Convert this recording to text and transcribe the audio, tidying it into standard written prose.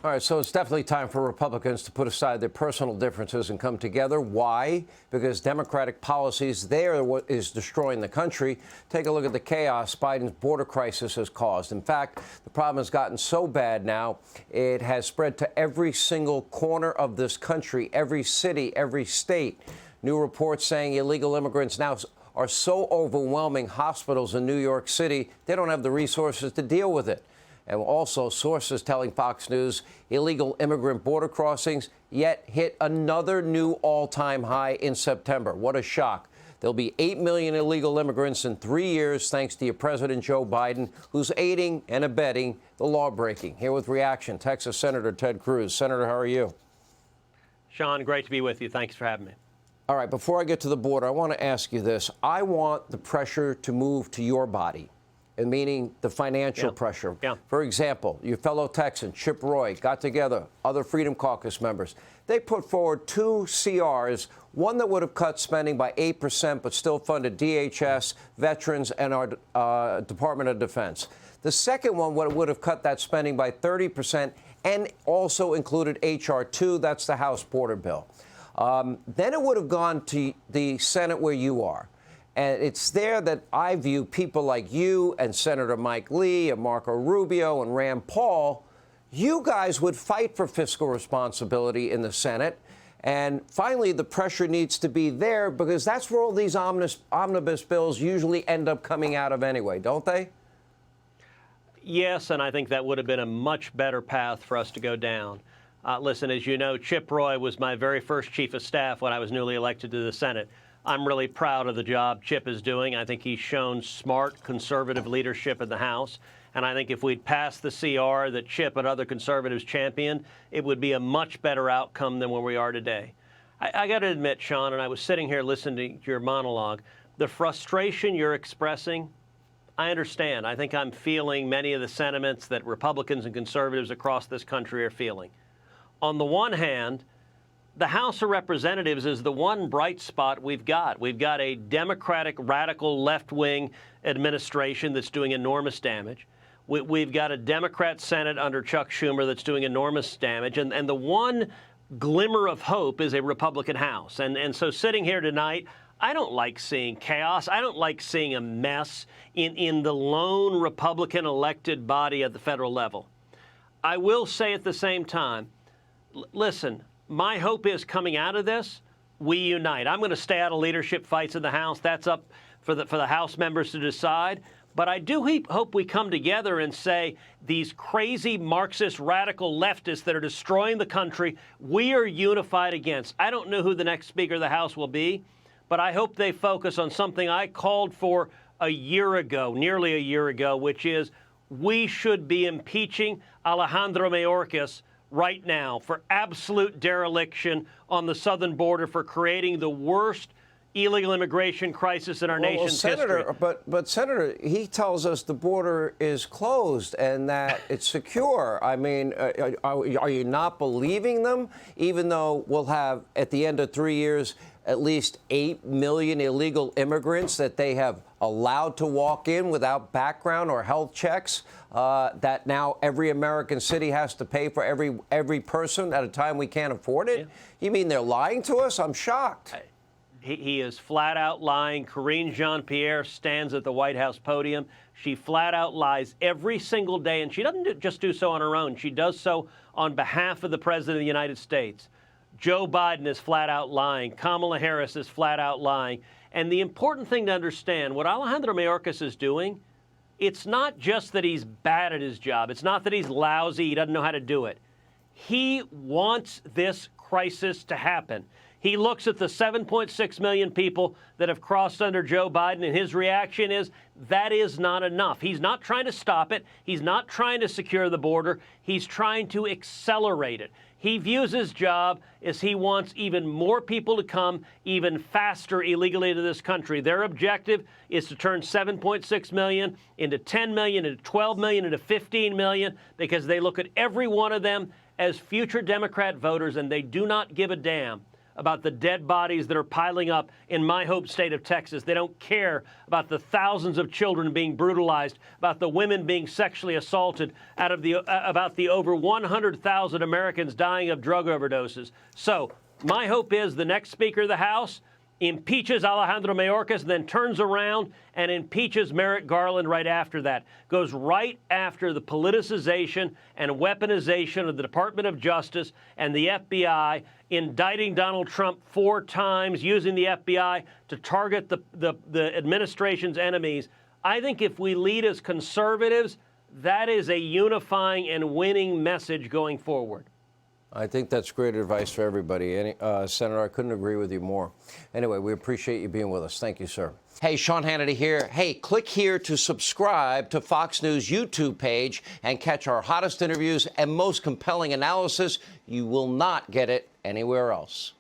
All right, so it's definitely time for Republicans to put aside their personal differences and come together. Why? Because Democratic policies there are what is destroying the country. Take a look at the chaos Biden's border crisis has caused. In fact, the problem has gotten so bad now, it has spread to every single corner of this country, every city, every state. New reports saying illegal immigrants now are so overwhelming hospitals in New York City, they don't have the resources to deal with it. And also, sources telling Fox News illegal immigrant border crossings yet hit another new all-time high in September. What a shock. There'll be 8 million illegal immigrants in 3 years, thanks to your President Joe Biden, who's aiding and abetting the law-breaking. Here with reaction, Texas Senator Ted Cruz. Senator, how are you? Sean, great to be with you. Thanks for having me. All right, before I get to the border, I want to ask you this. I want the pressure to move to your body. And meaning the financial pressure. For example, your fellow Texan, Chip Roy, got together, other Freedom Caucus members. They put forward 2 CRs, one that would have cut spending by 8%, but still funded DHS, veterans, and our Department of Defense. The second one would have cut that spending by 30% and also included H.R. 2, that's the House border bill. Then it would have gone to the Senate where you are. And it's there that I view people like you and Senator Mike Lee and Marco Rubio and Rand Paul. You guys would fight for fiscal responsibility in the Senate. And finally, the pressure needs to be there because that's where all these omnibus bills usually end up coming out of anyway, don't they? Yes, and I think that would have been a much better path for us to go down. Listen, as you know, Chip Roy was my very first chief of staff when I was newly elected to the Senate. I'm really proud of the job Chip is doing. I think he's shown smart conservative leadership in the House. And I think if we'd passed the CR that Chip and other conservatives championed, it would be a much better outcome than where we are today. I got to admit, Sean, and I was sitting here listening to your monologue, the frustration you're expressing, I understand. I think I'm feeling many of the sentiments that Republicans and conservatives across this country are feeling. On the one hand, the House of Representatives is the one bright spot we've got. We've got a Democratic, radical, left-wing administration that's doing enormous damage. We've got a Democrat Senate under Chuck Schumer that's doing enormous damage. And the one glimmer of hope is a Republican House. And so sitting here tonight, I don't like seeing chaos. I don't like seeing a mess in the lone Republican elected body at the federal level. I will say at the same time, listen, my hope is coming out of this, we unite. I'm going to stay out of leadership fights in the House. That's up for the House members to decide. But I do hope we come together and say these crazy Marxist radical leftists that are destroying the country, we are unified against. I don't know who the next Speaker of the House will be, but I hope they focus on something I called for a year ago, nearly a year ago, which is we should be impeaching Alejandro Mayorkas right now for absolute dereliction on the southern border, for creating the worst illegal immigration crisis in our nation's history. But Senator, he tells us the border is closed and that it's secure. I mean, are you not believing them, even though we'll have, at the end of 3 years, at least 8 million illegal immigrants that they have allowed to walk in without background or health checks, that now every American city has to pay for every person at a time we can't afford it? Yeah. You mean they're lying to us? I'm shocked. He is flat out lying. Karine Jean-Pierre stands at the White House podium. She flat out lies every single day, and she doesn't just do so on her own. She does so on behalf of the President of the United States. Joe Biden is flat out lying. Kamala Harris is flat out lying. And the important thing to understand, what Alejandro Mayorkas is doing, it's not just that he's bad at his job. It's not that he's lousy. He doesn't know how to do it. He wants this crisis to happen. He looks at the 7.6 million people that have crossed under Joe Biden, and his reaction is that is not enough. He's not trying to stop it. He's not trying to secure the border. He's trying to accelerate it. He views his job as he wants even more people to come even faster illegally into this country. Their objective is to turn 7.6 million into 10 million, into 12 million, into 15 million, because they look at every one of them as future Democrat voters, and they do not give a damn about the dead bodies that are piling up in my hope state of Texas. They don't care about the thousands of children being brutalized, about the women being sexually assaulted, about the over 100,000 Americans dying of drug overdoses. So my hope is the next Speaker of the House impeaches Alejandro Mayorkas, then turns around and impeaches Merrick Garland right after that. Goes right after the politicization and weaponization of the Department of Justice and the FBI, indicting Donald Trump 4 times, using the FBI to target the administration's enemies. I think if we lead as conservatives, that is a unifying and winning message going forward. I think that's great advice for everybody. Senator, I couldn't agree with you more. Anyway, we appreciate you being with us. Thank you, sir. Hey, Sean Hannity here. Hey, click here to subscribe to Fox News YouTube page and catch our hottest interviews and most compelling analysis. You will not get it anywhere else.